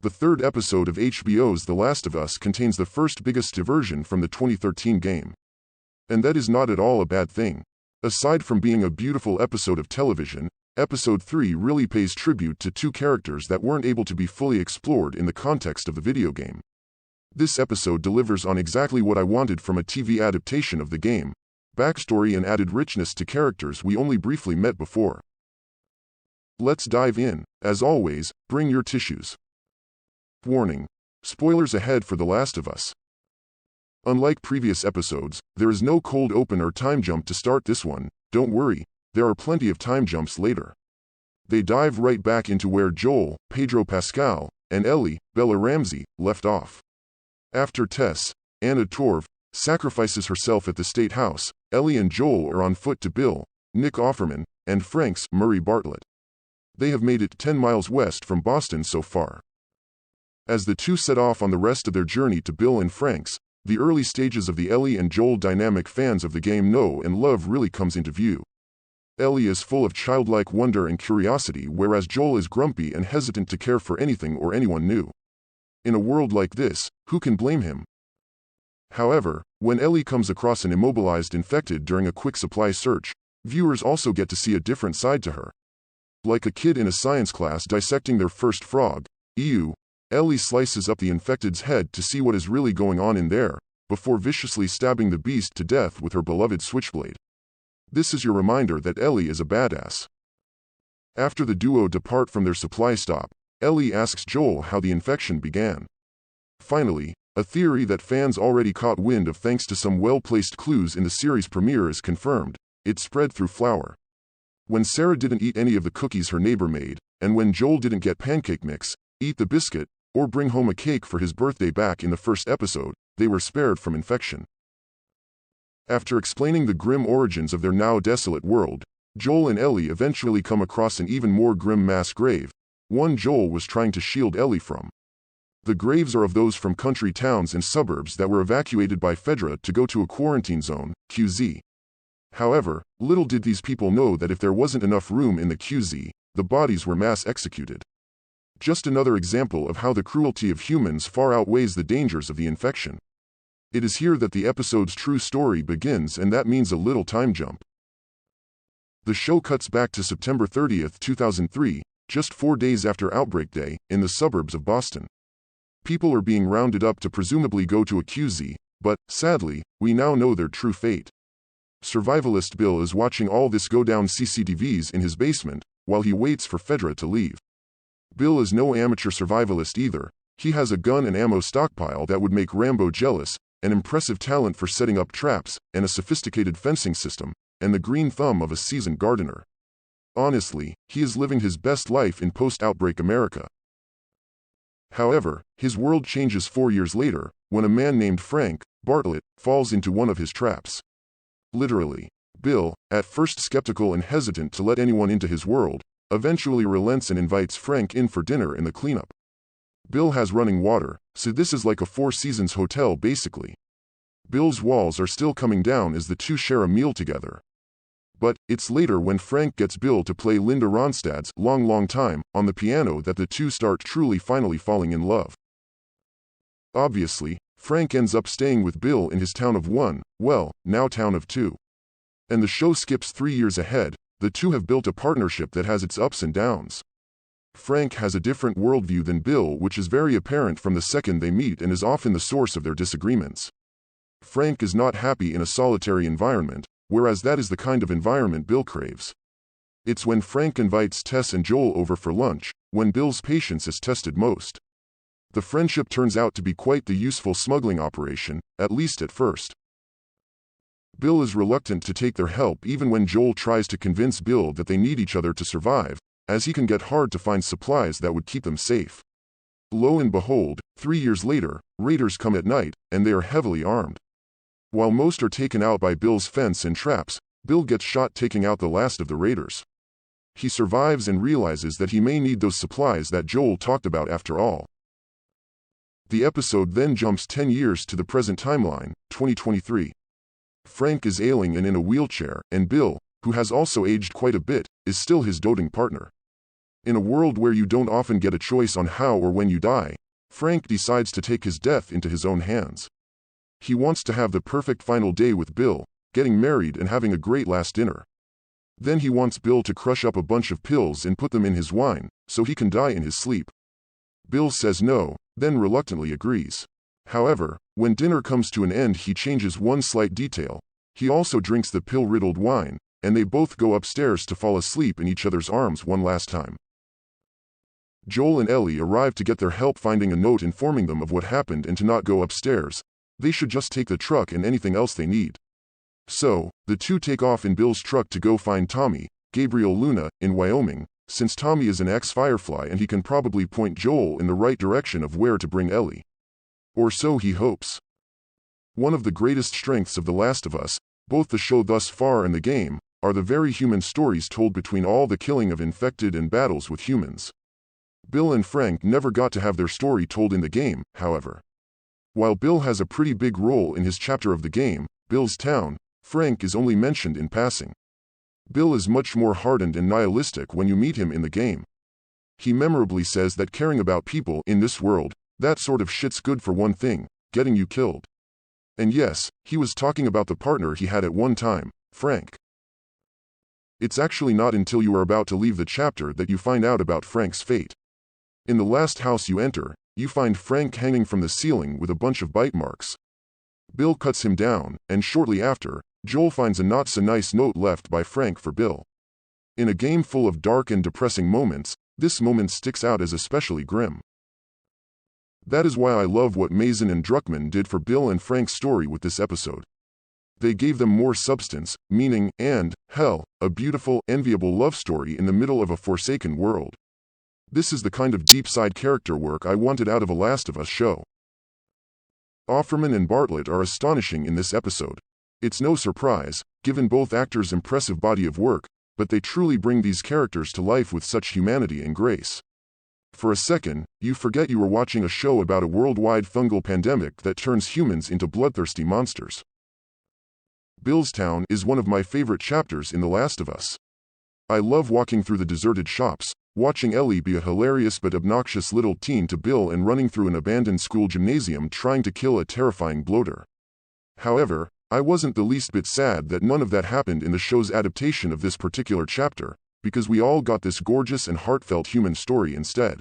The third episode of HBO's The Last of Us contains the first biggest diversion from the 2013 game. And that is not at all a bad thing. Aside from being a beautiful episode of television, Episode 3 really pays tribute to two characters that weren't able to be fully explored in the context of the video game. This episode delivers on exactly what I wanted from a TV adaptation of the game: backstory and added richness to characters we only briefly met before. Let's dive in. As always, bring your tissues. Warning: spoilers ahead for The Last of Us. Unlike previous episodes, there is no cold open or time jump to start this one. Don't worry, there are plenty of time jumps later. They dive right back into where Joel, Pedro, Pascal, and Ellie, Bella Ramsey, left off. After Tess, Anna Torv, sacrifices herself at the State House, Ellie and Joel are on foot to Bill, Nick Offerman, and Frank's Murray Bartlett. They have made it 10 miles west from Boston so far. As the two set off on the rest of their journey to Bill and Frank's, the early stages of the Ellie and Joel dynamic fans of the game know and love really comes into view. Ellie is full of childlike wonder and curiosity, whereas Joel is grumpy and hesitant to care for anything or anyone new. In a world like this, who can blame him? However, when Ellie comes across an immobilized infected during a quick supply search, viewers also get to see a different side to her. Like a kid in a science class dissecting their first frog, Ellie slices up the infected's head to see what is really going on in there, before viciously stabbing the beast to death with her beloved switchblade. This is your reminder that Ellie is a badass. After the duo depart from their supply stop, Ellie asks Joel how the infection began. Finally, a theory that fans already caught wind of thanks to some well-placed clues in the series premiere is confirmed: it spread through flour. When Sarah didn't eat any of the cookies her neighbor made, and when Joel didn't get pancake mix, eat the biscuit, or bring home a cake for his birthday back in the first episode, they were spared from infection. After explaining the grim origins of their now desolate world, Joel and Ellie eventually come across an even more grim mass grave, one Joel was trying to shield Ellie from. The graves are of those from country towns and suburbs that were evacuated by Fedra to go to a quarantine zone, QZ. However, little did these people know that if there wasn't enough room in the QZ, the bodies were mass executed. Just another example of how the cruelty of humans far outweighs the dangers of the infection. It is here that the episode's true story begins, and that means a little time jump. The show cuts back to September 30th, 2003, just 4 days after Outbreak Day, in the suburbs of Boston. People are being rounded up to presumably go to a QZ, but, sadly, we now know their true fate. Survivalist Bill is watching all this go down CCTVs in his basement, while he waits for Fedra to leave. Bill is no amateur survivalist either. He has a gun and ammo stockpile that would make Rambo jealous, an impressive talent for setting up traps, and a sophisticated fencing system, and the green thumb of a seasoned gardener. Honestly, he is living his best life in post-outbreak America. However, his world changes 4 years later, when a man named Frank Bartlett falls into one of his traps. Literally. Bill, at first skeptical and hesitant to let anyone into his world, eventually relents and invites Frank in for dinner in the cleanup. Bill has running water, so this is like a Four Seasons hotel basically. Bill's walls are still coming down as the two share a meal together. But it's later when Frank gets Bill to play Linda Ronstadt's Long Long Time on the piano that the two start truly finally falling in love. Obviously, Frank ends up staying with Bill in his town of one, well, now town of two. And the show skips 3 years ahead. The two have built a partnership that has its ups and downs. Frank has a different worldview than Bill, which is very apparent from the second they meet and is often the source of their disagreements. Frank is not happy in a solitary environment, whereas that is the kind of environment Bill craves. It's when Frank invites Tess and Joel over for lunch, when Bill's patience is tested most. The friendship turns out to be quite the useful smuggling operation, at least at first. Bill is reluctant to take their help even when Joel tries to convince Bill that they need each other to survive, as he can get hard to find supplies that would keep them safe. Lo and behold, 3 years later, raiders come at night, and they are heavily armed. While most are taken out by Bill's fence and traps, Bill gets shot taking out the last of the raiders. He survives and realizes that he may need those supplies that Joel talked about after all. The episode then jumps 10 years to the present timeline, 2023. Frank is ailing and in a wheelchair, and Bill, who has also aged quite a bit, is still his doting partner. In a world where you don't often get a choice on how or when you die, Frank decides to take his death into his own hands. He wants to have the perfect final day with Bill, getting married and having a great last dinner. Then he wants Bill to crush up a bunch of pills and put them in his wine, so he can die in his sleep. Bill says no, then reluctantly agrees. However, when dinner comes to an end, he changes one slight detail. He also drinks the pill-riddled wine, and they both go upstairs to fall asleep in each other's arms one last time. Joel and Ellie arrive to get their help finding a note informing them of what happened and to not go upstairs. They should just take the truck and anything else they need. So, the two take off in Bill's truck to go find Tommy, Gabriel Luna, in Wyoming, since Tommy is an ex-Firefly and he can probably point Joel in the right direction of where to bring Ellie. Or so he hopes. One of the greatest strengths of The Last of Us, both the show thus far and the game, are the very human stories told between all the killing of infected and battles with humans. Bill and Frank never got to have their story told in the game, however. While Bill has a pretty big role in his chapter of the game, Bill's Town, Frank is only mentioned in passing. Bill is much more hardened and nihilistic when you meet him in the game. He memorably says that caring about people in this world, that sort of shit's good for one thing, getting you killed. And yes, he was talking about the partner he had at one time, Frank. It's actually not until you are about to leave the chapter that you find out about Frank's fate. In the last house you enter, you find Frank hanging from the ceiling with a bunch of bite marks. Bill cuts him down, and shortly after, Joel finds a not-so-nice note left by Frank for Bill. In a game full of dark and depressing moments, this moment sticks out as especially grim. That is why I love what Mazin and Druckmann did for Bill and Frank's story with this episode. They gave them more substance, meaning, and, hell, a beautiful, enviable love story in the middle of a forsaken world. This is the kind of deep-side character work I wanted out of a Last of Us show. Offerman and Bartlett are astonishing in this episode. It's no surprise, given both actors' impressive body of work, but they truly bring these characters to life with such humanity and grace. For a second, you forget you were watching a show about a worldwide fungal pandemic that turns humans into bloodthirsty monsters. Bill's Town is one of my favorite chapters in The Last of Us. I love walking through the deserted shops, watching Ellie be a hilarious but obnoxious little teen to Bill and running through an abandoned school gymnasium trying to kill a terrifying bloater. However, I wasn't the least bit sad that none of that happened in the show's adaptation of this particular chapter, because we all got this gorgeous and heartfelt human story instead.